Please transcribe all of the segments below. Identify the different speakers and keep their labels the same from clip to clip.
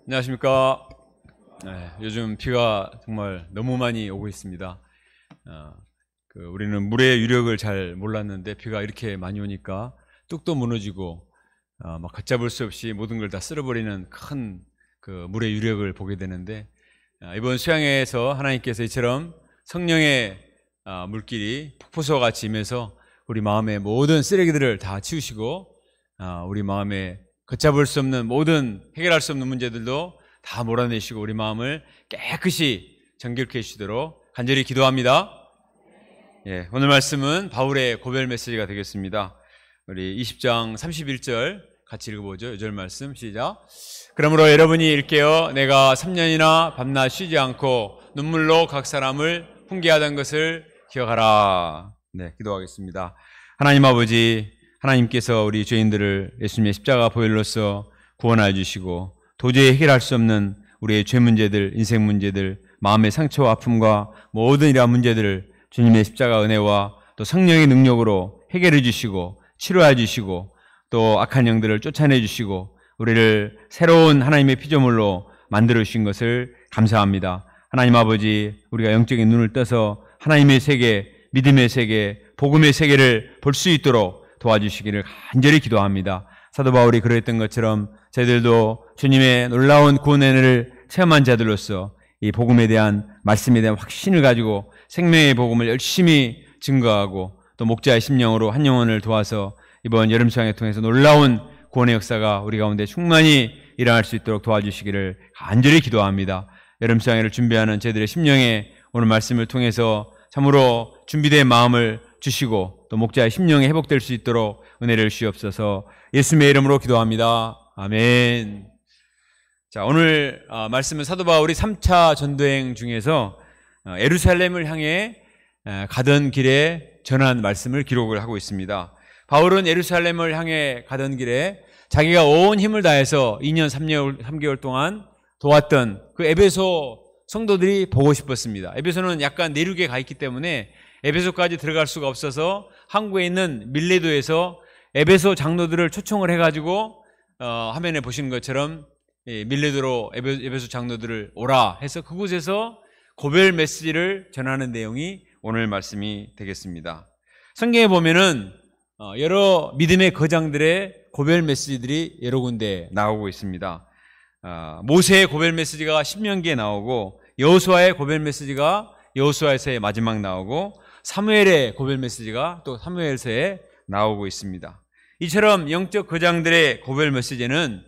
Speaker 1: 안녕하십니까. 요즘 비가 정말 너무 많이 오고 있습니다. 우리는 물의 유력을 잘 몰랐는데 비가 이렇게 많이 오니까 뚝도 무너지고 막 걷잡을 수 없이 모든 걸 다 쓸어버리는 큰 물의 유력을 보게 되는데, 이번 수양회에서 하나님께서 이처럼 성령의 물길이 폭포수와 같이 임해서 우리 마음의 모든 쓰레기들을 다 치우시고 우리 마음에 걷잡을 수 없는 모든 해결할 수 없는 문제들도 다 몰아내시고 우리 마음을 깨끗이 정결케 해주시도록 간절히 기도합니다. 오늘 말씀은 바울의 고별 메시지가 되겠습니다. 우리 20장 31절 같이 읽어보죠. 요절 말씀 시작. 그러므로 여러분이 일깨어 내가 3년이나 밤낮 쉬지 않고 눈물로 각 사람을 훈계하던 것을 기억하라. 기도하겠습니다. 하나님 아버지, 하나님께서 우리 죄인들을 예수님의 십자가 보혈로서 구원하여 주시고 도저히 해결할 수 없는 우리의 죄 문제들, 인생 문제들, 마음의 상처와 아픔과 모든 이러한 문제들을 주님의 십자가 은혜와 또 성령의 능력으로 해결해 주시고 치료해 주시고 또 악한 영들을 쫓아내 주시고 우리를 새로운 하나님의 피조물로 만들어 주신 것을 감사합니다. 하나님 아버지, 우리가 영적인 눈을 떠서 하나님의 세계, 믿음의 세계, 복음의 세계를 볼 수 있도록 도와주시기를 간절히 기도합니다. 사도 바울이 그랬던 것처럼 저희들도 주님의 놀라운 구원의 은혜를 체험한 자들로서 이 복음에 대한 말씀에 대한 확신을 가지고 생명의 복음을 열심히 증거하고 또 목자의 심령으로 한 영혼을 도와서 이번 여름 수양회 통해서 놀라운 구원의 역사가 우리 가운데 충만히 일어날 수 있도록 도와주시기를 간절히 기도합니다. 여름 수양회를 준비하는 저희들의 심령에 오늘 말씀을 통해서 참으로 준비된 마음을 주시고 또 목자의 심령이 회복될 수 있도록 은혜를 주시옵소서. 예수님의 이름으로 기도합니다. 아멘. 자, 오늘 말씀은 사도 바울이 3차 전도행 중에서 예루살렘을 향해 가던 길에 전한 말씀을 기록을 하고 있습니다. 바울은 예루살렘을 향해 가던 길에 자기가 온 힘을 다해서 2년 3개월 동안 도왔던 그 에베소 성도들이 보고 싶었습니다. 에베소는 약간 내륙에 가 있기 때문에 에베소까지 들어갈 수가 없어서 한국에 있는 밀레도에서 에베소 장로들을 초청을 해가지고 화면에 보시는 것처럼 밀레도로 에베소 장로들을 오라 해서 그곳에서 고별 메시지를 전하는 내용이 오늘 말씀이 되겠습니다. 성경에 보면은 여러 믿음의 거장들의 고별 메시지들이 여러 군데 나오고 있습니다. 모세의 고별 메시지가 신명기에 나오고 여호수아의 고별 메시지가 여호수아에서의 마지막 나오고 사무엘의 고별 메시지가 또 사무엘서에 나오고 있습니다. 이처럼 영적 거장들의 고별 메시지는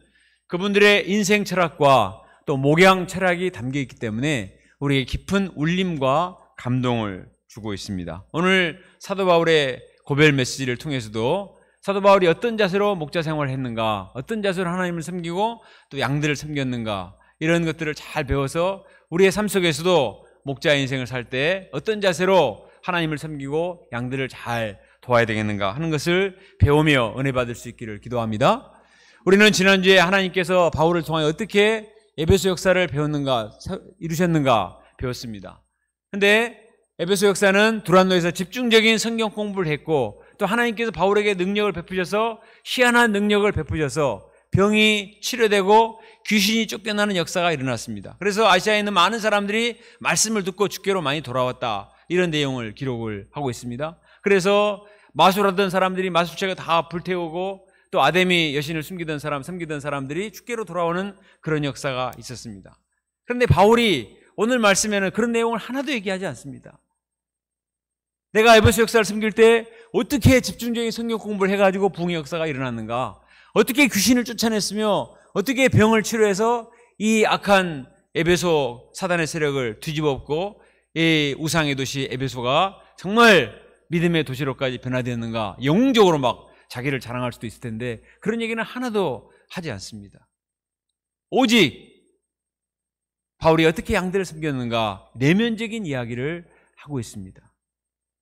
Speaker 1: 그분들의 인생 철학과 또 목양 철학이 담겨 있기 때문에 우리에게 깊은 울림과 감동을 주고 있습니다. 오늘 사도 바울의 고별 메시지를 통해서도 사도 바울이 어떤 자세로 목자 생활을 했는가, 어떤 자세로 하나님을 섬기고 또 양들을 섬겼는가, 이런 것들을 잘 배워서 우리의 삶 속에서도 목자의 인생을 살 때 어떤 자세로 하나님을 섬기고 양들을 잘 도와야 되겠는가 하는 것을 배우며 은혜 받을 수 있기를 기도합니다. 우리는 지난주에 하나님께서 바울을 통하여 어떻게 에베소 역사를 배웠는가, 이루셨는가 배웠습니다. 근데 에베소 역사는 두란노에서 집중적인 성경 공부를 했고 또 하나님께서 바울에게 능력을 베푸셔서 희한한 능력을 베푸셔서 병이 치료되고 귀신이 쫓겨나는 역사가 일어났습니다. 그래서 아시아에 있는 많은 사람들이 말씀을 듣고 주께로 많이 돌아왔다, 이런 내용을 기록을 하고 있습니다. 그래서 마술하던 사람들이 마술체가 다 불태우고 또 아데미 여신을 섬기던 사람들이 주께로 돌아오는 그런 역사가 있었습니다. 그런데 바울이 오늘 말씀에는 그런 내용을 하나도 얘기하지 않습니다. 내가 에베소 역사를 섬길 때 어떻게 집중적인 성경 공부를 해가지고 부흥의 역사가 일어났는가, 어떻게 귀신을 쫓아냈으며 어떻게 병을 치료해서 이 악한 에베소 사단의 세력을 뒤집어엎고 이 우상의 도시 에베소가 정말 믿음의 도시로까지 변화되었는가, 영웅적으로 막 자기를 자랑할 수도 있을 텐데 그런 얘기는 하나도 하지 않습니다. 오직 바울이 어떻게 양들을 섬겼는가, 내면적인 이야기를 하고 있습니다.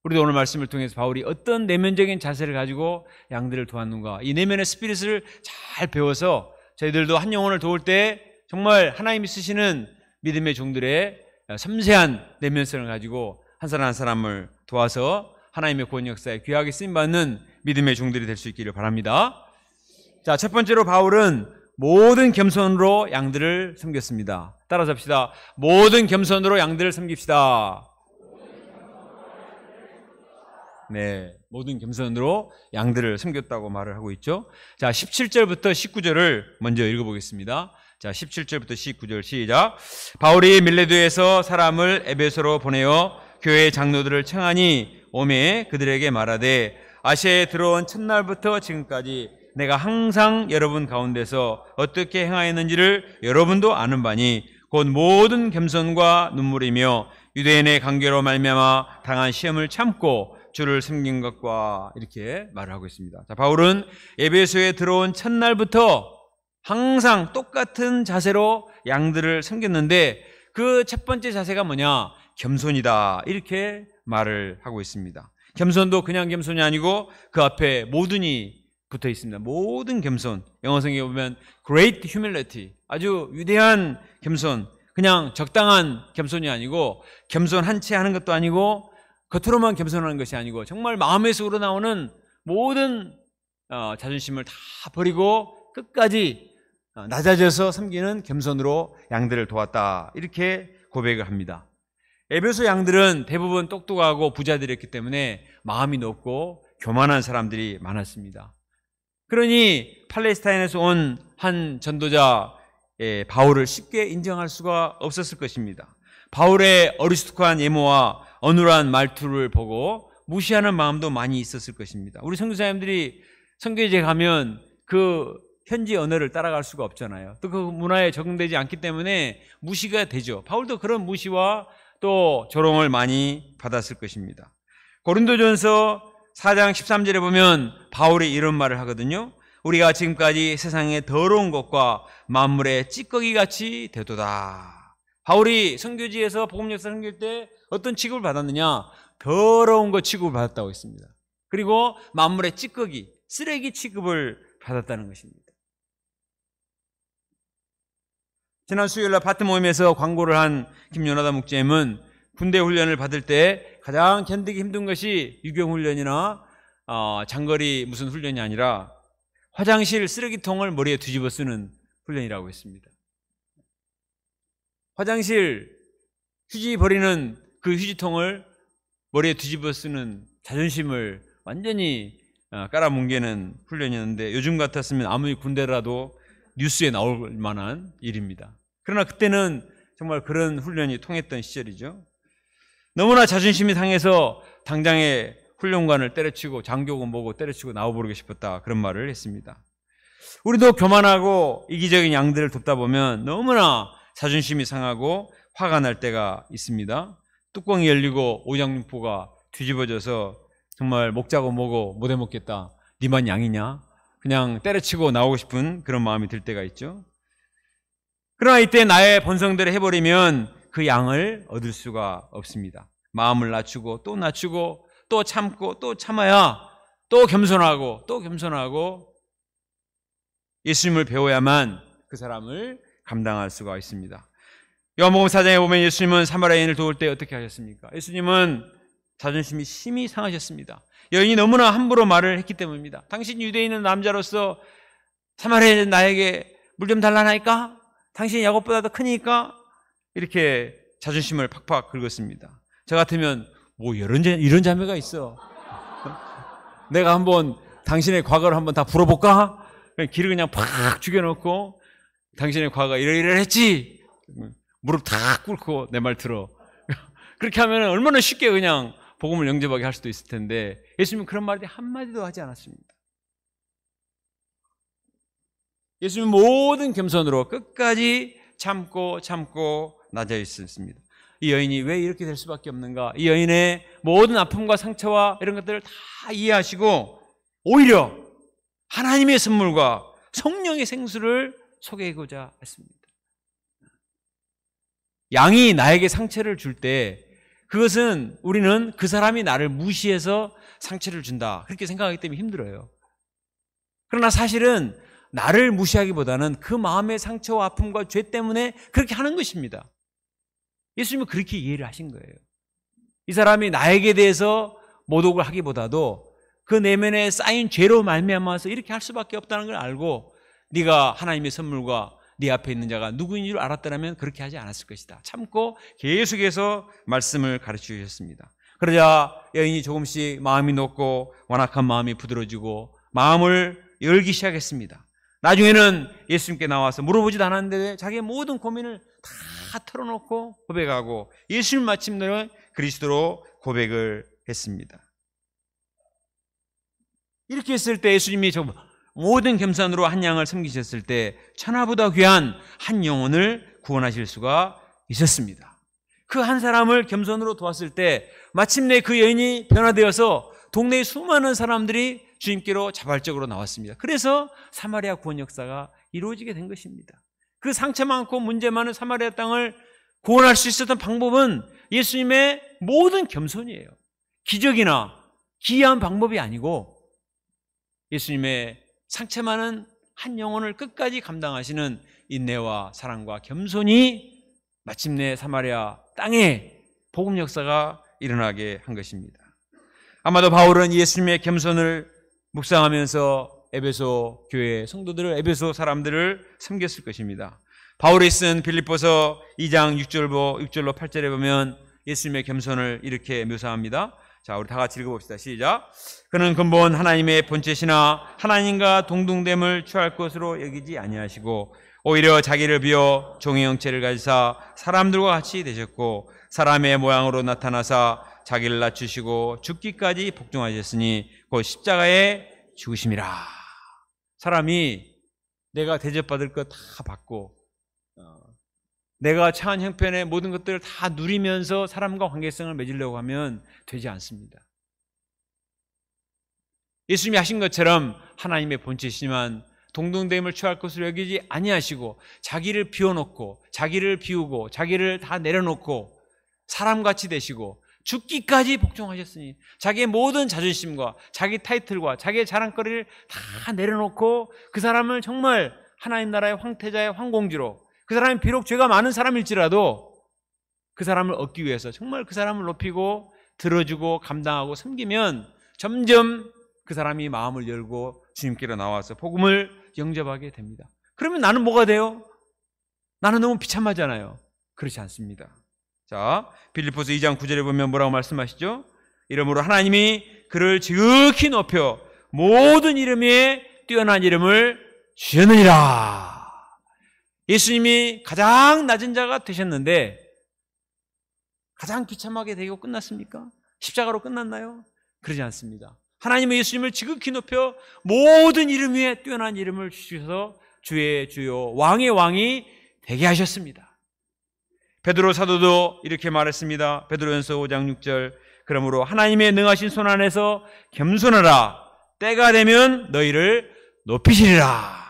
Speaker 1: 우리도 오늘 말씀을 통해서 바울이 어떤 내면적인 자세를 가지고 양들을 도왔는가, 이 내면의 스피릿을 잘 배워서 저희들도 한 영혼을 도울 때 정말 하나님이 쓰시는 믿음의 종들의 섬세한 내면성을 가지고 한 사람 한 사람을 도와서 하나님의 구원 역사에 귀하게 쓰임받는 믿음의 종들이 될 수 있기를 바랍니다. 자, 첫 번째로 바울은 모든 겸손으로 양들을 섬겼습니다. 따라서 합시다. 모든 겸손으로 양들을 섬깁시다. 네, 모든 겸손으로 양들을 섬겼다고 말을 하고 있죠. 자, 17절부터 19절을 먼저 읽어보겠습니다. 자, 17절부터 19절 시작. 바울이 밀레도에서 사람을 에베소로 보내어 교회 장로들을 청하니 오매 그들에게 말하되 아시아에 들어온 첫날부터 지금까지 내가 항상 여러분 가운데서 어떻게 행하였는지를 여러분도 아는 바니 곧 모든 겸손과 눈물이며 유대인의 관계로 말미암아 당한 시험을 참고 주를 섬긴 것과 이렇게 말을 하고 있습니다. 자, 바울은 에베소에 들어온 첫날부터 항상 똑같은 자세로 양들을 섬겼는데 그 첫 번째 자세가 뭐냐? 겸손이다. 이렇게 말을 하고 있습니다. 겸손도 그냥 겸손이 아니고 그 앞에 모든이 붙어 있습니다. 모든 겸손. 영어 성경에 보면 great humility. 아주 위대한 겸손. 그냥 적당한 겸손이 아니고 겸손한 채 하는 것도 아니고 겉으로만 겸손하는 것이 아니고 정말 마음에서 우러나오는 모든 자존심을 다 버리고 끝까지 낮아져서 섬기는 겸손으로 양들을 도왔다. 이렇게 고백을 합니다. 에베소 양들은 대부분 똑똑하고 부자들이었기 때문에 마음이 높고 교만한 사람들이 많았습니다. 그러니 팔레스타인에서 온 한 전도자의 바울을 쉽게 인정할 수가 없었을 것입니다. 바울의 어리숙한 예모와 어눌한 말투를 보고 무시하는 마음도 많이 있었을 것입니다. 우리 선교사님들이 선교지에 가면 그 현지 언어를 따라갈 수가 없잖아요. 또 그 문화에 적응되지 않기 때문에 무시가 되죠. 바울도 그런 무시와 또 조롱을 많이 받았을 것입니다. 고린도전서 4장 13절에 보면 바울이 이런 말을 하거든요. 우리가 지금까지 세상의 더러운 것과 만물의 찌꺼기같이 되도다. 바울이 선교지에서 복음역사 섬길 때 어떤 취급을 받았느냐? 더러운 것 취급을 받았다고 했습니다. 그리고 만물의 찌꺼기, 쓰레기 취급을 받았다는 것입니다. 지난 수요일날 파트 모임에서 광고를 한 김연하다 목재님은 군대 훈련을 받을 때 가장 견디기 힘든 것이 유경훈련이나 장거리 무슨 훈련이 아니라 화장실 쓰레기통을 머리에 뒤집어 쓰는 훈련이라고 했습니다. 화장실 휴지 버리는 그 휴지통을 머리에 뒤집어 쓰는 자존심을 완전히 깔아뭉개는 훈련이었는데 요즘 같았으면 아무리 군대라도 뉴스에 나올 만한 일입니다. 그러나 그때는 정말 그런 훈련이 통했던 시절이죠. 너무나 자존심이 상해서 당장에 훈련관을 때려치고 장교군 보고 때려치고 나와버리고 싶었다. 그런 말을 했습니다. 우리도 교만하고 이기적인 양들을 돕다 보면 너무나 자존심이 상하고 화가 날 때가 있습니다. 뚜껑이 열리고 오장육부가 뒤집어져서 정말 먹자고 뭐고 못 해먹겠다. 니만 양이냐? 그냥 때려치고 나오고 싶은 그런 마음이 들 때가 있죠. 그러나 이때 나의 본성대로 해버리면 그 양을 얻을 수가 없습니다. 마음을 낮추고 또 참고 또 참아야 또 겸손하고 또 겸손하고 예수님을 배워야만 그 사람을 감당할 수가 있습니다. 요한복음 4장에 보면 예수님은 사마리아 여인을 도울 때 어떻게 하셨습니까? 예수님은 자존심이 심히 상하셨습니다. 여인이 너무나 함부로 말을 했기 때문입니다. 당신 유대인은 남자로서 사마리아 여인 나에게 물 좀 달라나이까? 당신이 야곱보다 더 크니까? 이렇게 자존심을 팍팍 긁었습니다. 저 같으면 뭐 이런 자매가 있어. 내가 한번 당신의 과거를 한번 다 풀어볼까? 길을 그냥 팍 죽여놓고 당신의 과거가 이러이러했지. 무릎 다 꿇고 내 말 들어. 그렇게 하면 얼마나 쉽게 그냥 복음을 영접하게 할 수도 있을 텐데 예수님은 그런 말이 한마디도 하지 않았습니다. 예수님은 모든 겸손으로 끝까지 참고 낮아 있었습니다. 이 여인이 왜 이렇게 될 수밖에 없는가? 이 여인의 모든 아픔과 상처와 이런 것들을 다 이해하시고 오히려 하나님의 선물과 성령의 생수를 소개하고자 했습니다. 양이 나에게 상처를 줄 때 그것은 우리는 그 사람이 나를 무시해서 상처를 준다 그렇게 생각하기 때문에 힘들어요. 그러나 사실은 나를 무시하기보다는 그 마음의 상처와 아픔과 죄 때문에 그렇게 하는 것입니다. 예수님은 그렇게 이해를 하신 거예요. 이 사람이 나에게 대해서 모독을 하기보다도 그 내면에 쌓인 죄로 말미암아서 이렇게 할 수밖에 없다는 걸 알고 네가 하나님의 선물과 네 앞에 있는 자가 누구인 줄 알았더라면 그렇게 하지 않았을 것이다. 참고 계속해서 말씀을 가르쳐 주셨습니다. 그러자 여인이 조금씩 마음이 녹고 완악한 마음이 부드러워지고 마음을 열기 시작했습니다. 나중에는 예수님께 나와서 물어보지도 않았는데 자기의 모든 고민을 다 털어놓고 고백하고 예수님 마침내 그리스도로 고백을 했습니다. 이렇게 했을 때 예수님이 모든 겸손으로 한 양을 섬기셨을 때 천하보다 귀한 한 영혼을 구원하실 수가 있었습니다. 그 한 사람을 겸손으로 도왔을 때 마침내 그 여인이 변화되어서 동네의 수많은 사람들이 주님께로 자발적으로 나왔습니다. 그래서 사마리아 구원 역사가 이루어지게 된 것입니다. 그 상처 많고 문제 많은 사마리아 땅을 구원할 수 있었던 방법은 예수님의 모든 겸손이에요. 기적이나 기이한 방법이 아니고 예수님의 상처 많은 한 영혼을 끝까지 감당하시는 인내와 사랑과 겸손이 마침내 사마리아 땅에 복음 역사가 일어나게 한 것입니다. 아마도 바울은 예수님의 겸손을 묵상하면서 에베소 교회 성도들을, 에베소 사람들을 섬겼을 것입니다. 바울이 쓴 빌립보서 2장 6절로 8절에 보면 예수님의 겸손을 이렇게 묘사합니다. 자, 우리 다 같이 읽어봅시다. 시작. 그는 근본 하나님의 본체시나 하나님과 동등됨을 취할 것으로 여기지 아니하시고 오히려 자기를 비워 종의 형체를 가지사 사람들과 같이 되셨고 사람의 모양으로 나타나사 자기를 낮추시고 죽기까지 복종하셨으니 곧 십자가에 죽으심이라. 사람이 내가 대접받을 것 다 받고 내가 처한 형편의 모든 것들을 다 누리면서 사람과 관계성을 맺으려고 하면 되지 않습니다. 예수님이 하신 것처럼 하나님의 본체시지만 동등됨을 취할 것으로 여기지 아니하시고 자기를 비워놓고 자기를 비우고 자기를 다 내려놓고 사람같이 되시고 죽기까지 복종하셨으니 자기의 모든 자존심과 자기 타이틀과 자기의 자랑거리를 다 내려놓고 그 사람을 정말 하나님 나라의 황태자의 황공주로, 그 사람이 비록 죄가 많은 사람일지라도 그 사람을 얻기 위해서 정말 그 사람을 높이고 들어주고 감당하고 섬기면 점점 그 사람이 마음을 열고 주님께로 나와서 복음을 영접하게 됩니다. 그러면 나는 뭐가 돼요? 나는 너무 비참하잖아요. 그렇지 않습니다. 자, 빌립보서 2장 9절에 보면 뭐라고 말씀하시죠? 이러므로 하나님이 그를 지극히 높여 모든 이름 위에 뛰어난 이름을 주셨느니라. 예수님이 가장 낮은 자가 되셨는데 가장 비참하게 되고 끝났습니까? 십자가로 끝났나요? 그러지 않습니다. 하나님은 예수님을 지극히 높여 모든 이름 위에 뛰어난 이름을 주셔서 주의 주요 왕의 왕이 되게 하셨습니다. 베드로 사도도 이렇게 말했습니다. 베드로전서 5장 6절. 그러므로 하나님의 능하신 손 안에서 겸손하라. 때가 되면 너희를 높이시리라.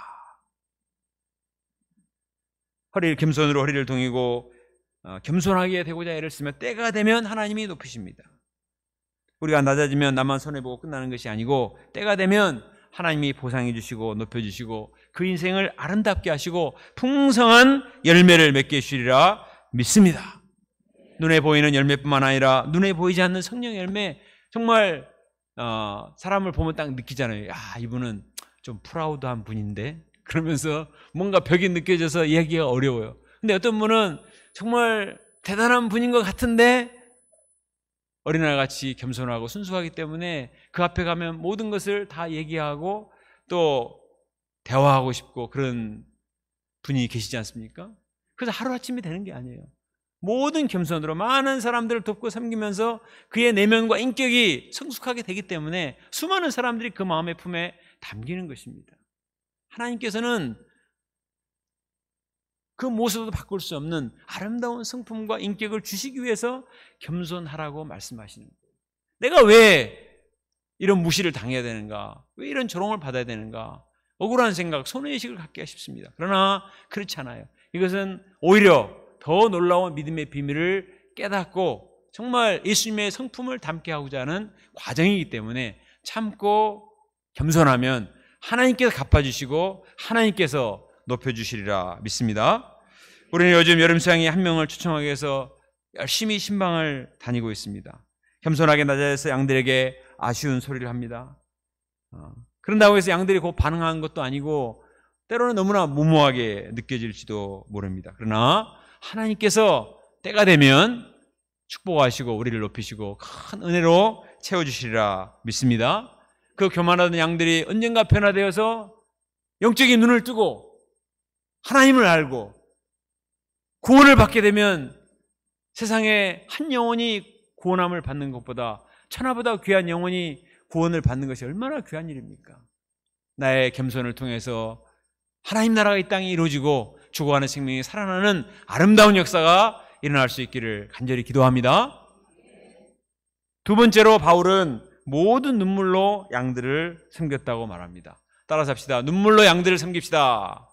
Speaker 1: 겸손으로 허리를 동이고 겸손하게 되고자 애를 쓰면 때가 되면 하나님이 높이십니다. 우리가 낮아지면 나만 손해보고 끝나는 것이 아니고 때가 되면 하나님이 보상해 주시고 높여주시고 그 인생을 아름답게 하시고 풍성한 열매를 맺게 해주시리라 믿습니다. 눈에 보이는 열매뿐만 아니라 눈에 보이지 않는 성령 열매, 정말 사람을 보면 딱 느끼잖아요. 이분은 좀 프라우드한 분인데, 그러면서 뭔가 벽이 느껴져서 이야기가 어려워요. 근데 어떤 분은 정말 대단한 분인 것 같은데 어린아이같이 겸손하고 순수하기 때문에 그 앞에 가면 모든 것을 다 얘기하고 또 대화하고 싶고 그런 분이 계시지 않습니까? 그래서 하루아침이 되는 게 아니에요. 모든 겸손으로 많은 사람들을 돕고 섬기면서 그의 내면과 인격이 성숙하게 되기 때문에 수많은 사람들이 그 마음의 품에 담기는 것입니다. 하나님께서는 그 모습도 바꿀 수 없는 아름다운 성품과 인격을 주시기 위해서 겸손하라고 말씀하시는 거예요. 내가 왜 이런 무시를 당해야 되는가? 왜 이런 조롱을 받아야 되는가? 억울한 생각, 손해의식을 갖게 싶습니다. 그러나 그렇지 않아요. 이것은 오히려 더 놀라운 믿음의 비밀을 깨닫고 정말 예수님의 성품을 담게 하고자 하는 과정이기 때문에 참고 겸손하면 하나님께서 갚아주시고 하나님께서 높여주시리라 믿습니다. 우리는 요즘 여름수양이 한 명을 초청하기 위해서 열심히 신방을 다니고 있습니다. 겸손하게 낮아져서 양들에게 아쉬운 소리를 합니다. 그런다고 해서 양들이 곧 반응하는 것도 아니고 때로는 너무나 무모하게 느껴질지도 모릅니다. 그러나 하나님께서 때가 되면 축복하시고 우리를 높이시고 큰 은혜로 채워주시리라 믿습니다. 그 교만하던 양들이 언젠가 변화되어서 영적인 눈을 뜨고 하나님을 알고 구원을 받게 되면 세상에 한 영혼이 구원함을 받는 것보다 천하보다 귀한 영혼이 구원을 받는 것이 얼마나 귀한 일입니까? 나의 겸손을 통해서 하나님 나라가 이 땅에 이루어지고 죽어가는 생명이 살아나는 아름다운 역사가 일어날 수 있기를 간절히 기도합니다. 두 번째로 바울은 모든 눈물로 양들을 섬겼다고 말합니다. 따라서 합시다. 눈물로 양들을 섬깁시다.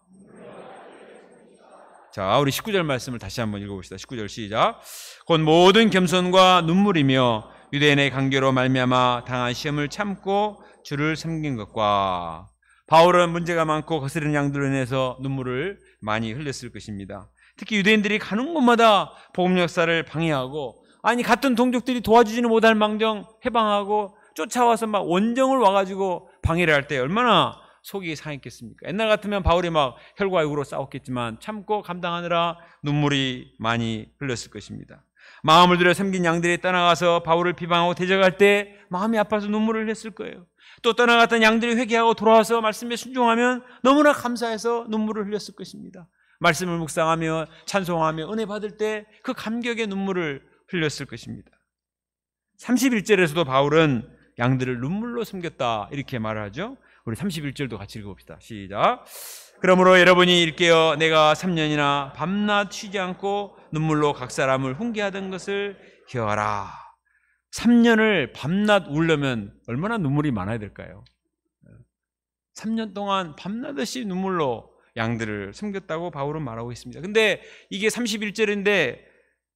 Speaker 1: 자, 우리 19절 말씀을 다시 한번 읽어봅시다. 19절 시작. 곧 모든 겸손과 눈물이며 유대인의 강교로 말미암아 당한 시험을 참고 주를 섬긴 것과. 바울은 문제가 많고 거스르는 양들로 인해서 눈물을 많이 흘렸을 것입니다. 특히 유대인들이 가는 곳마다 복음 역사를 방해하고, 아니 같은 동족들이 도와주지는 못할 망정 해방하고 쫓아와서 막 원정을 와가지고 방해를 할 때 얼마나 속이 상했겠습니까? 옛날 같으면 바울이 막 혈과 육으로 싸웠겠지만 참고 감당하느라 눈물이 많이 흘렸을 것입니다. 마음을 들여 섬긴 양들이 떠나가서 바울을 비방하고 대적할 때 마음이 아파서 눈물을 흘렸을 거예요. 또 떠나갔던 양들이 회개하고 돌아와서 말씀에 순종하면 너무나 감사해서 눈물을 흘렸을 것입니다. 말씀을 묵상하며 찬송하며 은혜 받을 때 그 감격의 눈물을 흘렸을 것입니다. 31절에서도 바울은 양들을 눈물로 섬겼다 이렇게 말을 하죠. 우리 31절도 같이 읽어봅시다. 시작. 그러므로 여러분이 일깨어 내가 3년이나 밤낮 쉬지 않고 눈물로 각 사람을 훈계하던 것을 기억하라. 3년을 밤낮 울려면 얼마나 눈물이 많아야 될까요? 3년 동안 밤낮없이 눈물로 양들을 섬겼다고 바울은 말하고 있습니다. 근데 이게 31절인데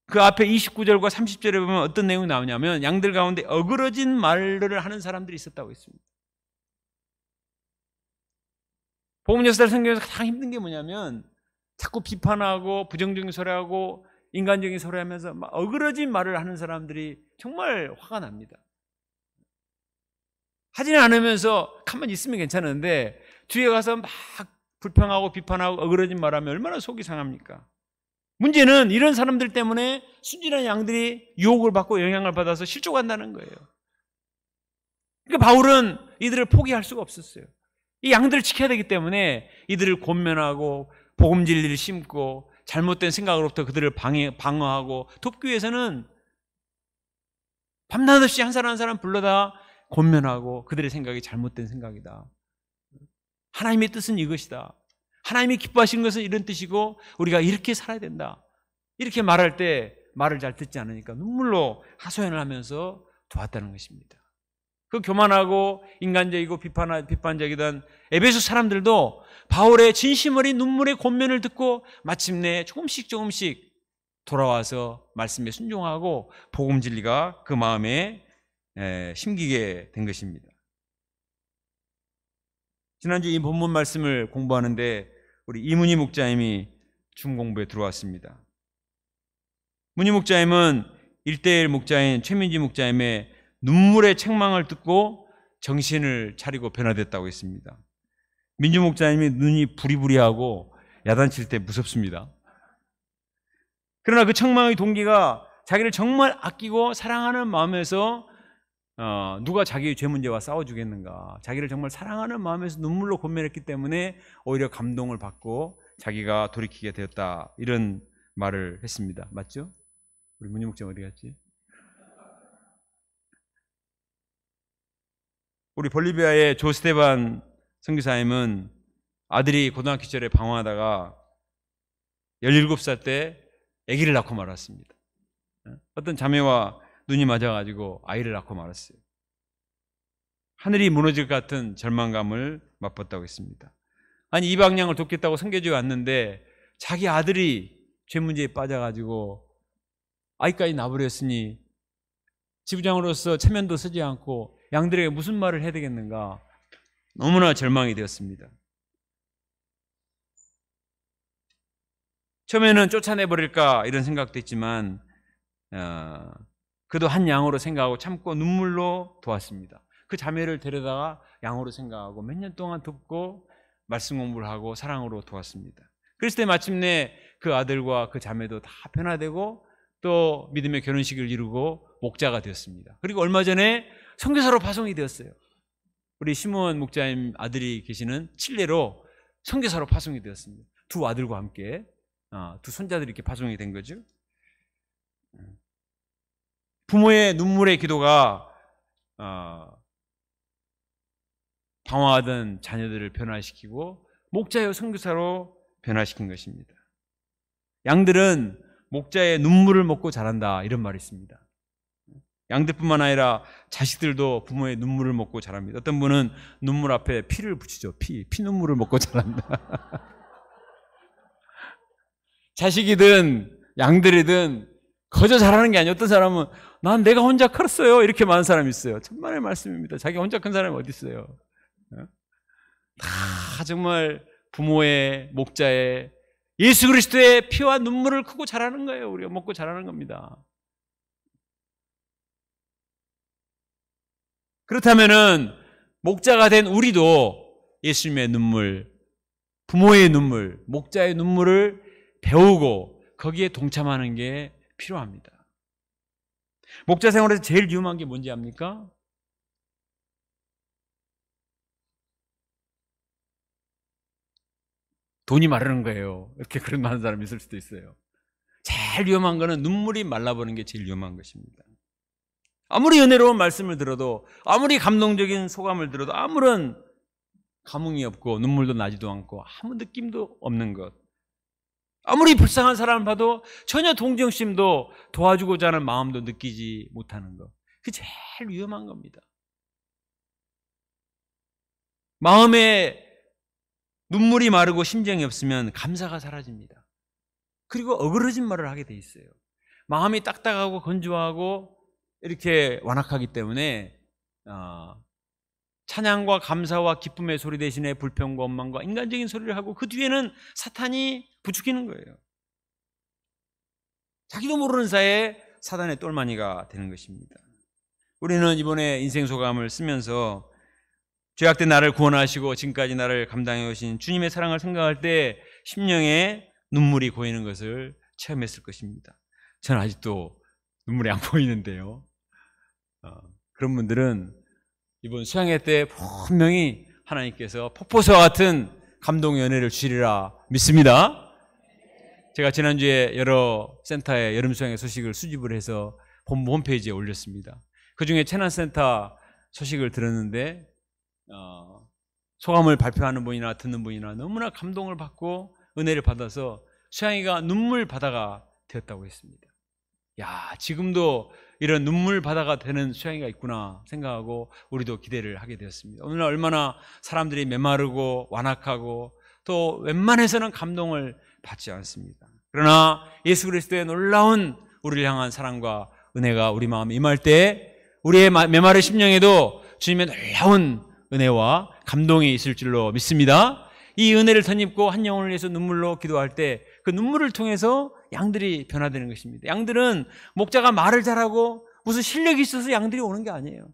Speaker 1: 그 앞에 29절과 30절에 보면 어떤 내용이 나오냐면 양들 가운데 어그러진 말을 하는 사람들이 있었다고 했습니다. 복음 역사를 섬기면서 가장 힘든 게 뭐냐면 자꾸 비판하고 부정적인 소리하고 인간적인 소리하면서 막 어그러진 말을 하는 사람들이 정말 화가 납니다. 하지는 않으면서 가만히 있으면 괜찮은데 뒤에 가서 막 불평하고 비판하고 어그러진 말하면 얼마나 속이 상합니까? 문제는 이런 사람들 때문에 순진한 양들이 유혹을 받고 영향을 받아서 실족한다는 거예요. 그러니까 바울은 이들을 포기할 수가 없었어요. 이 양들을 지켜야 되기 때문에 이들을 권면하고 복음 진리를 심고 잘못된 생각으로부터 그들을 방어하고 돕기 위해서는 밤낮 없이 한 사람 한 사람 불러다 권면하고 그들의 생각이 잘못된 생각이다. 하나님의 뜻은 이것이다. 하나님이 기뻐하신 것은 이런 뜻이고 우리가 이렇게 살아야 된다. 이렇게 말할 때 말을 잘 듣지 않으니까 눈물로 하소연을 하면서 도왔다는 것입니다. 그 교만하고 인간적이고 비판적이던 에베소 사람들도 바울의 진심 어린 눈물의 권면을 듣고 마침내 조금씩 돌아와서 말씀에 순종하고 복음 진리가 그 마음에 심기게 된 것입니다. 지난주 이 본문 말씀을 공부하는데 우리 이문희 목자님이 중공부에 들어왔습니다. 문희 목자님은 1:1 목자인 최민지 목자님의 눈물의 책망을 듣고 정신을 차리고 변화됐다고 했습니다. 민주 목자님이 눈이 부리부리하고 야단칠 때 무섭습니다. 그러나 그 책망의 동기가 자기를 정말 아끼고 사랑하는 마음에서 누가 자기의 죄 문제와 싸워주겠는가, 자기를 정말 사랑하는 마음에서 눈물로 권면했기 때문에 오히려 감동을 받고 자기가 돌이키게 되었다, 이런 말을 했습니다. 맞죠? 우리 문희 목자 어디 갔지? 우리 볼리비아의 조스테반 선교사님은 아들이 고등학교 시절에 방황하다가 17살 때 아기를 낳고 말았습니다. 어떤 자매와 눈이 맞아가지고 아이를 낳고 말았어요. 하늘이 무너질 것 같은 절망감을 맛봤다고 했습니다. 아니, 이방양을 돕겠다고 선교지에 왔는데 자기 아들이 죄 문제에 빠져가지고 아이까지 낳아버렸으니 지부장으로서 체면도 서지 않고 양들에게 무슨 말을 해야 되겠는가, 너무나 절망이 되었습니다. 처음에는 쫓아내버릴까 이런 생각도 했지만 그도 한 양으로 생각하고 참고 눈물로 도왔습니다. 그 자매를 데려다가 양으로 생각하고 몇 년 동안 돕고 말씀 공부를 하고 사랑으로 도왔습니다. 그랬을 때 마침내 그 아들과 그 자매도 다 변화되고 또 믿음의 결혼식을 이루고 목자가 되었습니다. 그리고 얼마 전에 선교사로 파송이 되었어요. 우리 시몬 목자님 아들이 계시는 칠레로 선교사로 파송이 되었습니다. 두 아들과 함께 두 손자들이 이렇게 파송이 된 거죠. 부모의 눈물의 기도가 방황하던 자녀들을 변화시키고 목자여 선교사로 변화시킨 것입니다. 양들은 목자의 눈물을 먹고 자란다, 이런 말이 있습니다. 양들뿐만 아니라 자식들도 부모의 눈물을 먹고 자랍니다. 어떤 분은 눈물 앞에 피를 붙이죠. 피눈물을 먹고 자란다. 자식이든 양들이든 거저 자라는 게 아니에요. 어떤 사람은 난 내가 혼자 컸어요, 이렇게 말하는 사람이 있어요. 천만의 말씀입니다. 자기 혼자 큰 사람이 어디 있어요? 다 정말 부모의, 목자의, 예수 그리스도의 피와 눈물을 크고 자라는 거예요. 우리가 먹고 자라는 겁니다. 그렇다면은 목자가 된 우리도 예수님의 눈물, 부모의 눈물, 목자의 눈물을 배우고 거기에 동참하는 게 필요합니다. 목자 생활에서 제일 위험한 게 뭔지 압니까? 돈이 마르는 거예요. 이렇게 그런 많은 사람이 있을 수도 있어요. 제일 위험한 거는 눈물이 말라버리는 게 제일 위험한 것입니다. 아무리 은혜로운 말씀을 들어도, 아무리 감동적인 소감을 들어도 아무런 감흥이 없고 눈물도 나지도 않고 아무 느낌도 없는 것, 아무리 불쌍한 사람을 봐도 전혀 동정심도 도와주고자 하는 마음도 느끼지 못하는 것, 그게 제일 위험한 겁니다. 마음에 눈물이 마르고 심정이 없으면 감사가 사라집니다. 그리고 어그러진 말을 하게 돼 있어요. 마음이 딱딱하고 건조하고 이렇게 완악하기 때문에 찬양과 감사와 기쁨의 소리 대신에 불평과 원망과 인간적인 소리를 하고 그 뒤에는 사탄이 부추기는 거예요. 자기도 모르는 사이에 사단의 똘마니가 되는 것입니다. 우리는 이번에 인생소감을 쓰면서 죄악된 나를 구원하시고 지금까지 나를 감당해 오신 주님의 사랑을 생각할 때 심령에 눈물이 고이는 것을 체험했을 것입니다. 저는 아직도 눈물이 안 보이는데요. 그런 분들은 이번 수양회 때 분명히 하나님께서 폭포수와 같은 감동의 은혜를 주시리라 믿습니다. 제가 지난주에 여러 센터의 여름 수양회 소식을 수집을 해서 본부 홈페이지에 올렸습니다. 그중에 채난센터 소식을 들었는데 소감을 발표하는 분이나 듣는 분이나 너무나 감동을 받고 은혜를 받아서 수양회가 눈물 바다가 되었다고 했습니다. 야, 지금도 이런 눈물 바다가 되는 수양회가 있구나 생각하고 우리도 기대를 하게 되었습니다. 오늘날 얼마나 사람들이 메마르고 완악하고 또 웬만해서는 감동을 받지 않습니다. 그러나 예수 그리스도의 놀라운 우리를 향한 사랑과 은혜가 우리 마음에 임할 때 우리의 메마른 심령에도 주님의 놀라운 은혜와 감동이 있을 줄로 믿습니다. 이 은혜를 덧입고 한 영혼을 위해서 눈물로 기도할 때 그 눈물을 통해서 양들이 변화되는 것입니다. 양들은 목자가 말을 잘하고 무슨 실력이 있어서 양들이 오는 게 아니에요.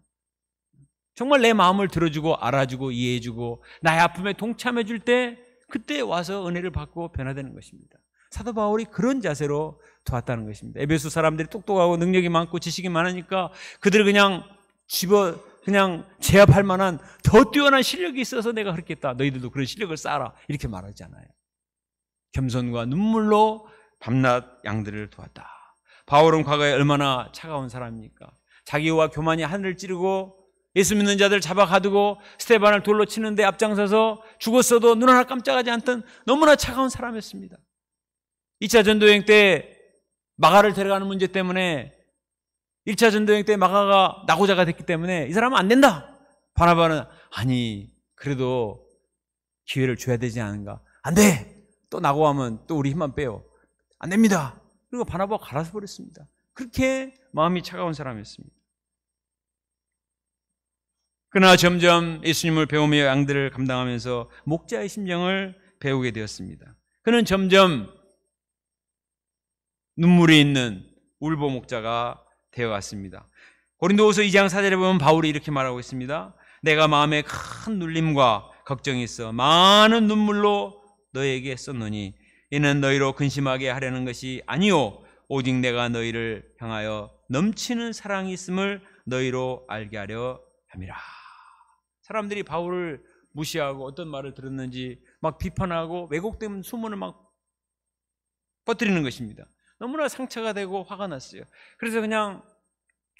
Speaker 1: 정말 내 마음을 들어주고 알아주고 이해해주고 나의 아픔에 동참해줄 때 그때 와서 은혜를 받고 변화되는 것입니다. 사도 바울이 그런 자세로 도왔다는 것입니다. 에베소 사람들이 똑똑하고 능력이 많고 지식이 많으니까 그들을 그냥 제압할 만한 더 뛰어난 실력이 있어서 내가 그렇게 했다. 너희들도 그런 실력을 쌓아라. 이렇게 말하잖아요. 겸손과 눈물로 밤낮 양들을 도왔다. 바울은 과거에 얼마나 차가운 사람입니까? 자기와 교만이 하늘을 찌르고 예수 믿는 자들 잡아 가두고 스테반을 돌로 치는데 앞장서서 죽었어도 눈 하나 깜짝하지 않던 너무나 차가운 사람이었습니다. 2차 전도여행 때 마가를 데려가는 문제 때문에 1차 전도여행 때 마가가 낙오자가 됐기 때문에 이 사람은 안 된다. 바나바는 아니 그래도 기회를 줘야 되지 않은가. 안 돼. 또 낙오하면 또 우리 힘만 빼요. 안 됩니다. 그리고 바나바가 갈아서 버렸습니다. 그렇게 마음이 차가운 사람이었습니다. 그러나 점점 예수님을 배우며 양들을 감당하면서 목자의 심정을 배우게 되었습니다. 그는 점점 눈물이 있는 울보 목자가 되어갔습니다. 고린도후서 2장 4절에 보면 바울이 이렇게 말하고 있습니다. 내가 마음에 큰 눌림과 걱정이 있어 많은 눈물로 너에게 썼노니 이는 너희로 근심하게 하려는 것이 아니요 오직 내가 너희를 향하여 넘치는 사랑이 있음을 너희로 알게 하려 함이라. 사람들이 바울을 무시하고 어떤 말을 들었는지 막 비판하고 왜곡된 소문을 막 퍼뜨리는 것입니다. 너무나 상처가 되고 화가 났어요. 그래서 그냥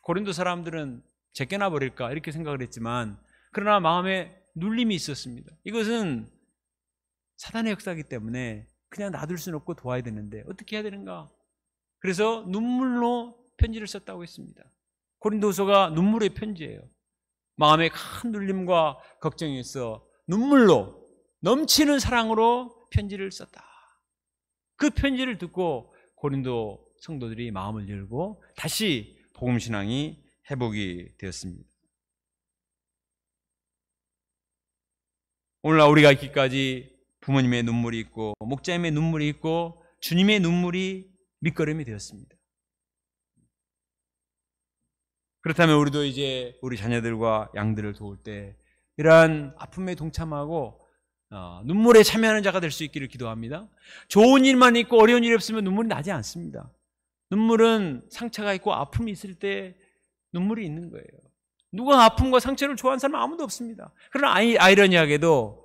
Speaker 1: 고린도 사람들은 제껴놔 버릴까 이렇게 생각을 했지만 그러나 마음에 눌림이 있었습니다. 이것은 사단의 역사이기 때문에 그냥 놔둘 수는 없고 도와야 되는데 어떻게 해야 되는가? 그래서 눈물로 편지를 썼다고 했습니다. 고린도서가 눈물의 편지예요. 마음에 큰 눌림과 걱정이 있어 눈물로 넘치는 사랑으로 편지를 썼다. 그 편지를 듣고 고린도 성도들이 마음을 열고 다시 복음신앙이 회복이 되었습니다. 오늘날 우리가 있기까지 부모님의 눈물이 있고 목자님의 눈물이 있고 주님의 눈물이 밑거름이 되었습니다. 그렇다면 우리도 이제 우리 자녀들과 양들을 도울 때 이러한 아픔에 동참하고 눈물에 참여하는 자가 될 수 있기를 기도합니다. 좋은 일만 있고 어려운 일이 없으면 눈물이 나지 않습니다. 눈물은 상처가 있고 아픔이 있을 때 눈물이 있는 거예요. 누가 아픔과 상처를 좋아하는 사람은 아무도 없습니다. 그러나 아이러니하게도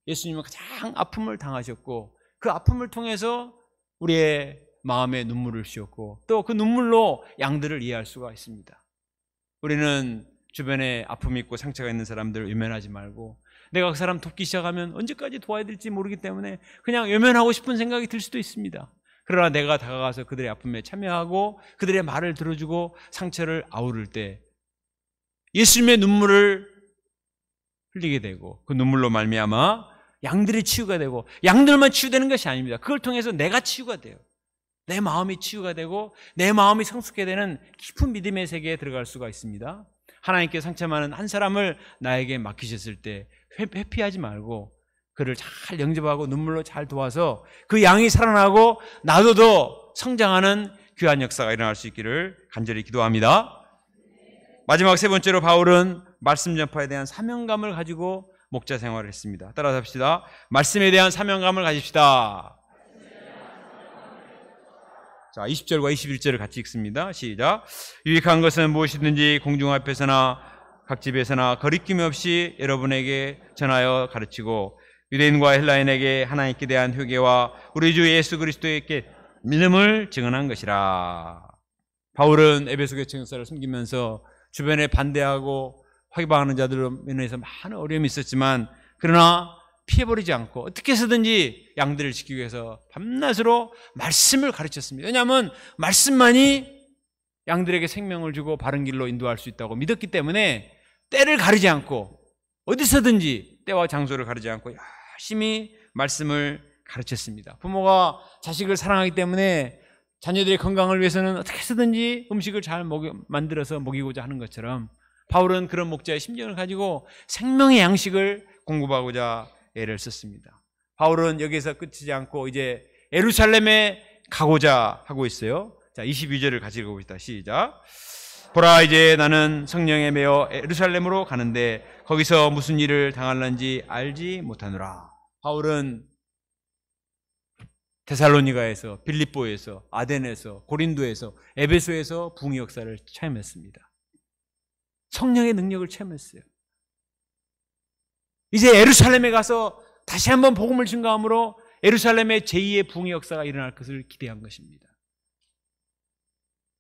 Speaker 1: 예수님은 가장 아픔을 당하셨고 그 아픔을 통해서 우리의 마음에 눈물을 씌웠고 또 그 눈물로 양들을 이해할 수가 있습니다. 우리는 주변에 아픔이 있고 상처가 있는 사람들을 외면하지 말고 내가 그 사람 돕기 시작하면 언제까지 도와야 될지 모르기 때문에 그냥 외면하고 싶은 생각이 들 수도 있습니다. 그러나 내가 다가가서 그들의 아픔에 참여하고 그들의 말을 들어주고 상처를 아우를 때 예수님의 눈물을 흘리게 되고 그 눈물로 말미암아 양들이 치유가 되고 양들만 치유되는 것이 아닙니다. 그걸 통해서 내가 치유가 돼요. 내 마음이 치유가 되고 내 마음이 성숙하게 되는 깊은 믿음의 세계에 들어갈 수가 있습니다. 하나님께 상처 많은 한 사람을 나에게 맡기셨을 때 회피하지 말고 그를 잘 영접하고 눈물로 잘 도와서 그 양이 살아나고 나도 더 성장하는 귀한 역사가 일어날 수 있기를 간절히 기도합니다. 마지막 세 번째로 바울은 말씀 전파에 대한 사명감을 가지고 목자 생활을 했습니다. 따라서 합시다. 말씀에 대한 사명감을 가집시다. 자, 20절과 21절을 같이 읽습니다. 시작. 유익한 것은 무엇이든지 공중 앞에서나 각 집에서나 거리낌 없이 여러분에게 전하여 가르치고 유대인과 헬라인에게 하나님께 대한 회개와 우리 주 예수 그리스도의 믿음을 증언한 것이라. 바울은 에베소 교회 역사를 섬기면서 주변에 반대하고 회방하는 자들로 인해서 많은 어려움이 있었지만 그러나 피해버리지 않고 어떻게 해서든지 양들을 지키기 위해서 밤낮으로 말씀을 가르쳤습니다. 왜냐하면 말씀만이 양들에게 생명을 주고 바른 길로 인도할 수 있다고 믿었기 때문에 때를 가리지 않고 어디서든지 때와 장소를 가리지 않고 열심히 말씀을 가르쳤습니다. 부모가 자식을 사랑하기 때문에 자녀들의 건강을 위해서는 어떻게 해서든지 음식을 잘 만들어서 먹이고자 하는 것처럼 바울은 그런 목자의 심정을 가지고 생명의 양식을 공급하고자 애를 썼습니다. 바울은 여기서 끝이지 않고 이제 예루살렘에 가고자 하고 있어요. 자, 22절을 같이 읽어봅시다. 시작. 보라, 이제 나는 성령에 매어 예루살렘으로 가는데 거기서 무슨 일을 당할는지 알지 못하노라. 바울은 데살로니가에서, 빌립보에서, 아덴에서, 고린도에서, 에베소에서 부흥의 역사를 체험했습니다. 성령의 능력을 체험했어요. 이제 예루살렘에 가서 다시 한번 복음을 증거함으로 예루살렘의 제2의 부흥의 역사가 일어날 것을 기대한 것입니다.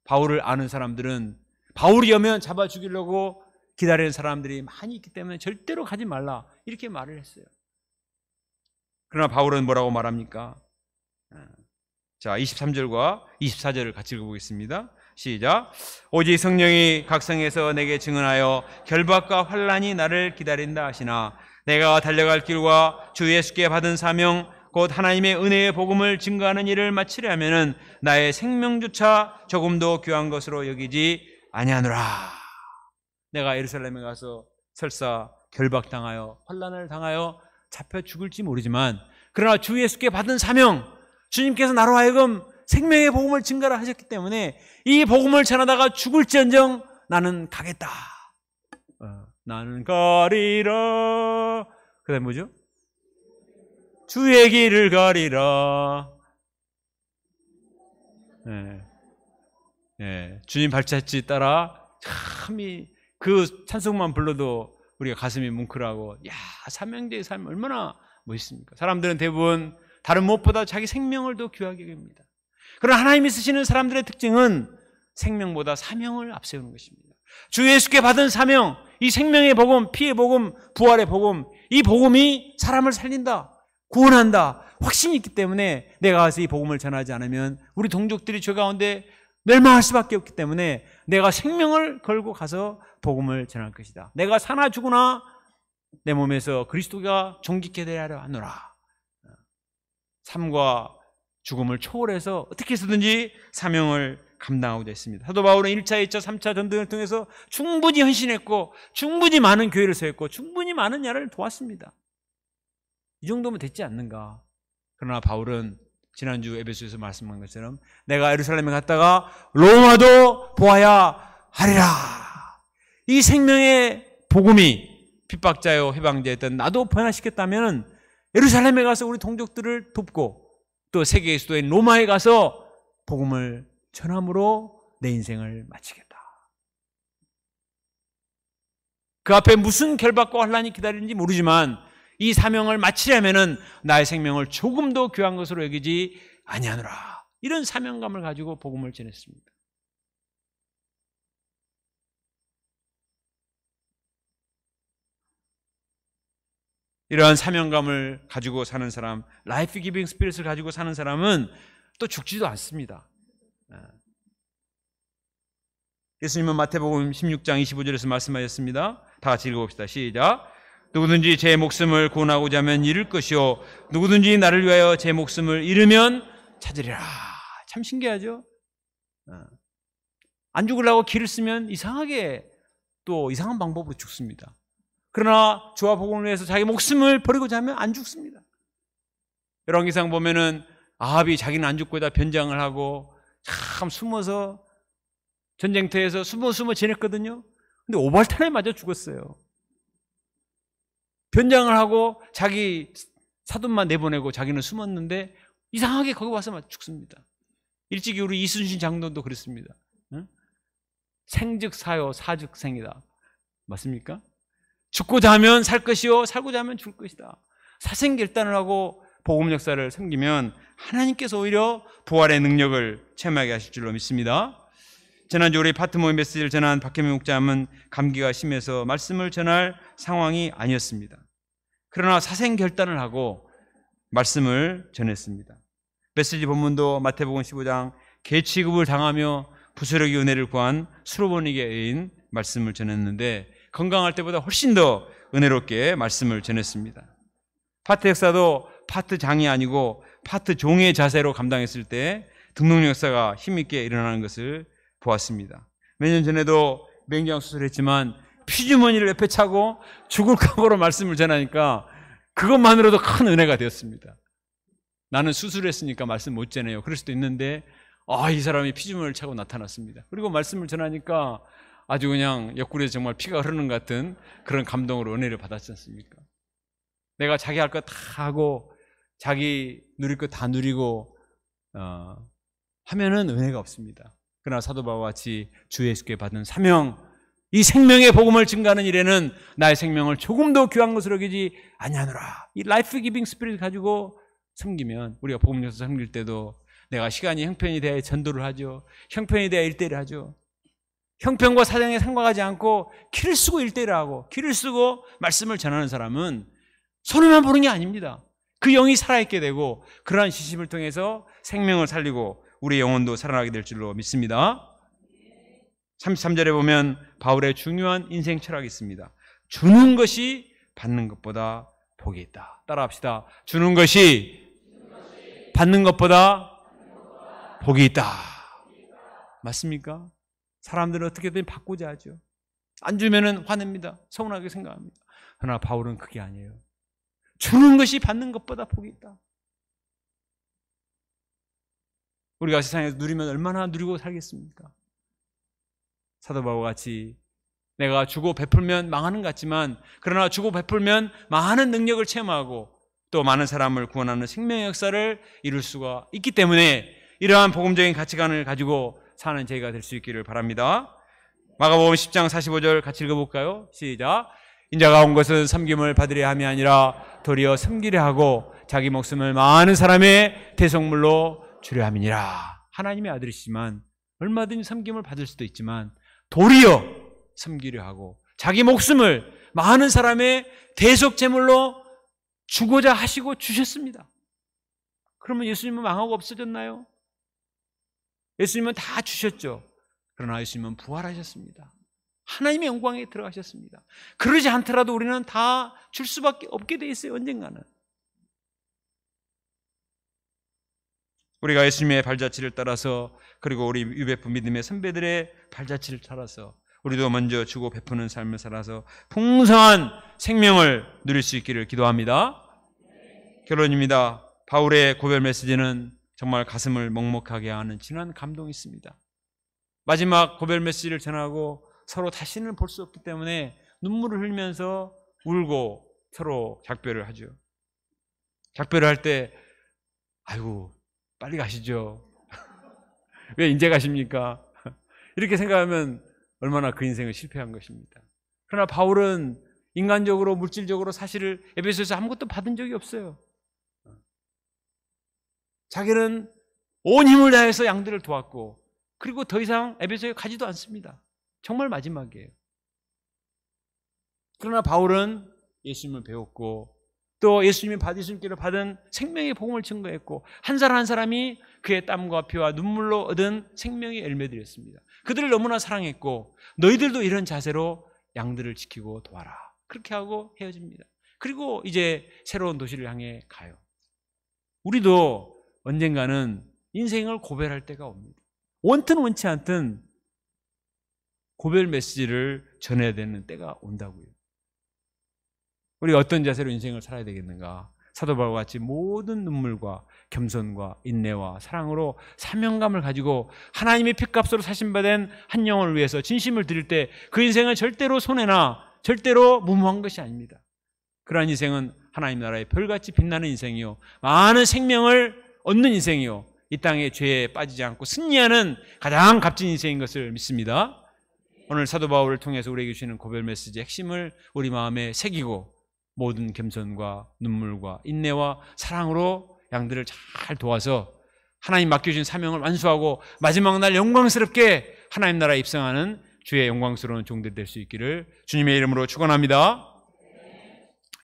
Speaker 1: 바울을 아는 사람들은 바울이 오면 잡아 죽이려고 기다리는 사람들이 많이 있기 때문에 절대로 가지 말라 이렇게 말을 했어요. 그러나 바울은 뭐라고 말합니까? 자, 23절과 24절을 같이 읽어보겠습니다. 시작. 오직 성령이 각 성에서 내게 증언하여 결박과 환난이 나를 기다린다 하시나 내가 달려갈 길과 주 예수께 받은 사명 곧 하나님의 은혜의 복음을 증거하는 일을 마치려 하면은 나의 생명조차 조금도 귀한 것으로 여기지 아니하노라. 내가 예루살렘에 가서 설사 결박당하여 환난을 당하여 잡혀 죽을지 모르지만 그러나 주 예수께 받은 사명, 주님께서 나로 하여금 생명의 복음을 증거를 하셨기 때문에 이 복음을 전하다가 죽을지언정 나는 가겠다. 나는 가리라. 그 다음에 뭐죠? 주의 길을 가리라. 예. 예. 주님 발자취 따라 참이 그 찬송만 불러도 우리가 가슴이 뭉클하고, 야, 삼형제의 삶 얼마나 멋있습니까? 사람들은 대부분 다른 무엇보다 자기 생명을 더 귀하게 여깁니다. 그러나 하나님이 쓰시는 사람들의 특징은 생명보다 사명을 앞세우는 것입니다. 주 예수께 받은 사명, 이 생명의 복음, 피의 복음, 부활의 복음, 이 복음이 사람을 살린다, 구원한다, 확신이 있기 때문에 내가 가서 이 복음을 전하지 않으면 우리 동족들이 죄 가운데 멸망할 수밖에 없기 때문에 내가 생명을 걸고 가서 복음을 전할 것이다. 내가 사나 죽으나 내 몸에서 그리스도가 존귀케 되려 하노라. 삶과 죽음을 초월해서 어떻게 해서든지 사명을 감당하고자 했습니다. 사도 바울은 1차, 2차, 3차 전등을 통해서 충분히 헌신했고 충분히 많은 교회를 세웠고 충분히 많은 자를 도왔습니다. 이 정도면 됐지 않는가. 그러나 바울은 지난주 에베소에서 말씀한 것처럼 내가 예루살렘에 갔다가 로마도 보아야 하리라. 이 생명의 복음이 핍박자요 해방자였던 나도 변화시켰다면 예루살렘에 가서 우리 동족들을 돕고 또 세계의 수도인 로마에 가서 복음을 전함으로 내 인생을 마치겠다. 그 앞에 무슨 결박과 환난이 기다리는지 모르지만 이 사명을 마치려면은 나의 생명을 조금 더 귀한 것으로 여기지 아니하노라. 이런 사명감을 가지고 복음을 전했습니다. 이러한 사명감을 가지고 사는 사람, 라이프 기빙 스피릿을 가지고 사는 사람은 또 죽지도 않습니다. 예수님은 마태복음 16장 25절에서 말씀하셨습니다. 다 같이 읽어봅시다. 시작. 누구든지 제 목숨을 구원하고자 하면 잃을 것이요 누구든지 나를 위하여 제 목숨을 잃으면 찾으리라. 참 신기하죠? 안 죽으려고 길을 쓰면 이상하게 또 이상한 방법으로 죽습니다. 그러나 주와 복음을 위해서 자기 목숨을 버리고자 하면 안 죽습니다. 열왕기상 보면은 아합이 자기는 안 죽고자 변장을 하고 참 숨어서 전쟁터에서 숨어 지냈거든요. 근데 오발탄에 맞아 죽었어요. 변장을 하고 자기 사돈만 내보내고 자기는 숨었는데 이상하게 거기 와서 맞아 죽습니다. 일찍이 우리 이순신 장군도 그랬습니다. 생즉 사요 사즉 생이다. 맞습니까? 죽고자 하면 살 것이요 살고자 하면 죽을 것이다. 사생결단을 하고 복음 역사를 섬기면 하나님께서 오히려 부활의 능력을 체험하게 하실 줄로 믿습니다. 지난주 우리 파트모임 메시지를 전한 박혜민 목자님은 감기가 심해서 말씀을 전할 상황이 아니었습니다. 그러나 사생결단을 하고 말씀을 전했습니다. 메시지 본문도 마태복음 15장 개취급을 당하며 부스러기 은혜를 구한 수로보니게인 말씀을 전했는데 건강할 때보다 훨씬 더 은혜롭게 말씀을 전했습니다. 파트 역사도 파트 장이 아니고 파트 종의 자세로 감당했을 때 등록 역사가 힘있게 일어나는 것을 보았습니다. 몇 년 전에도 맹장 수술했지만 피주머니를 옆에 차고 죽을 각오로 말씀을 전하니까 그것만으로도 큰 은혜가 되었습니다. 나는 수술했으니까 말씀 못 전해요. 그럴 수도 있는데 이 사람이 피주머니를 차고 나타났습니다. 그리고 말씀을 전하니까 아주 그냥 옆구리에서 정말 피가 흐르는 것 같은 그런 감동으로 은혜를 받았지 않습니까? 내가 자기 할 것 다 하고 자기 누릴 것 다 누리고 하면은 은혜가 없습니다. 그러나 사도 바울과 같이 주 예수께 받은 사명, 이 생명의 복음을 증가하는 일에는 나의 생명을 조금 더 귀한 것으로 여기지 아니하노라. 이 라이프 기빙 스피릿을 가지고 섬기면 우리가 복음 역사 섬길 때도 내가 시간이 형편이 돼야 전도를 하죠. 형편이 돼야 일대를 하죠. 형편과 사정에 상관하지 않고 키를 쓰고 일대를 하고 키를 쓰고 말씀을 전하는 사람은 손해만 보는 게 아닙니다. 그 영이 살아있게 되고 그러한 시심을 통해서 생명을 살리고 우리의 영혼도 살아나게 될 줄로 믿습니다. 33절에 보면 바울의 중요한 인생 철학이 있습니다. 주는 것이 받는 것보다 복이 있다. 따라합시다. 주는 것이 받는 것보다 복이 있다. 맞습니까? 사람들은 어떻게든 바꾸자 하죠. 안 주면은 화냅니다. 서운하게 생각합니다. 그러나 바울은 그게 아니에요. 주는 것이 받는 것보다 복이 있다. 우리가 세상에서 누리면 얼마나 누리고 살겠습니까? 사도 바울과 같이 내가 주고 베풀면 망하는 것 같지만, 그러나 주고 베풀면 많은 능력을 체험하고 또 많은 사람을 구원하는 생명의 역사를 이룰 수가 있기 때문에 이러한 복음적인 가치관을 가지고 사는 저희가 될 수 있기를 바랍니다. 마가복음 10장 45절 같이 읽어볼까요? 시작. 인자가 온 것은 섬김을 받으려 함이 아니라 도리어 섬기려 하고 자기 목숨을 많은 사람의 대속물로 주려 함이니라. 하나님의 아들이시지만 얼마든지 섬김을 받을 수도 있지만 도리어 섬기려 하고 자기 목숨을 많은 사람의 대속제물로 주고자 하시고 주셨습니다. 그러면 예수님은 망하고 없어졌나요? 예수님은 다 주셨죠. 그러나 예수님은 부활하셨습니다. 하나님의 영광에 들어가셨습니다. 그러지 않더라도 우리는 다 줄 수밖에 없게 돼 있어요. 언젠가는. 우리가 예수님의 발자취를 따라서, 그리고 우리 유배프 믿음의 선배들의 발자취를 따라서 우리도 먼저 주고 베푸는 삶을 살아서 풍성한 생명을 누릴 수 있기를 기도합니다. 결론입니다. 바울의 고별 메시지는 정말 가슴을 먹먹하게 하는 진한 감동이 있습니다. 마지막 고별 메시지를 전하고 서로 다시는 볼 수 없기 때문에 눈물을 흘리면서 울고 서로 작별을 하죠. 작별을 할 때 아이고 빨리 가시죠. 왜 이제 가십니까? 이렇게 생각하면 얼마나 그 인생은 실패한 것입니다. 그러나 바울은 인간적으로 물질적으로 사실을 에베소에서 아무것도 받은 적이 없어요. 자기는 온 힘을 다해서 양들을 도왔고 그리고 더 이상 에베소에 가지도 않습니다. 정말 마지막이에요. 그러나 바울은 예수님을 배웠고 또 예수님이 예수님께로 받은 생명의 복음을 증거했고 한 사람 한 사람이 그의 땀과 피와 눈물로 얻은 생명의 열매들이었습니다. 그들을 너무나 사랑했고 너희들도 이런 자세로 양들을 지키고 도와라. 그렇게 하고 헤어집니다. 그리고 이제 새로운 도시를 향해 가요. 우리도 언젠가는 인생을 고별할 때가 옵니다. 원튼 원치 않든 고별 메시지를 전해야 되는 때가 온다고요. 우리가 어떤 자세로 인생을 살아야 되겠는가? 사도 바울과 같이 모든 눈물과 겸손과 인내와 사랑으로 사명감을 가지고 하나님의 핏값으로 사신받은 한 영혼을 위해서 진심을 드릴 때 그 인생은 절대로 손해나 절대로 무모한 것이 아닙니다. 그러한 인생은 하나님 나라의 별같이 빛나는 인생이요 많은 생명을 얻는 인생이요 이 땅의 죄에 빠지지 않고 승리하는 가장 값진 인생인 것을 믿습니다. 오늘 사도 바울을 통해서 우리에게 주시는 고별 메시지의 핵심을 우리 마음에 새기고 모든 겸손과 눈물과 인내와 사랑으로 양들을 잘 도와서 하나님 맡겨주신 사명을 완수하고 마지막 날 영광스럽게 하나님 나라에 입성하는 주의 영광스러운 종들이 될 수 있기를 주님의 이름으로 축원합니다.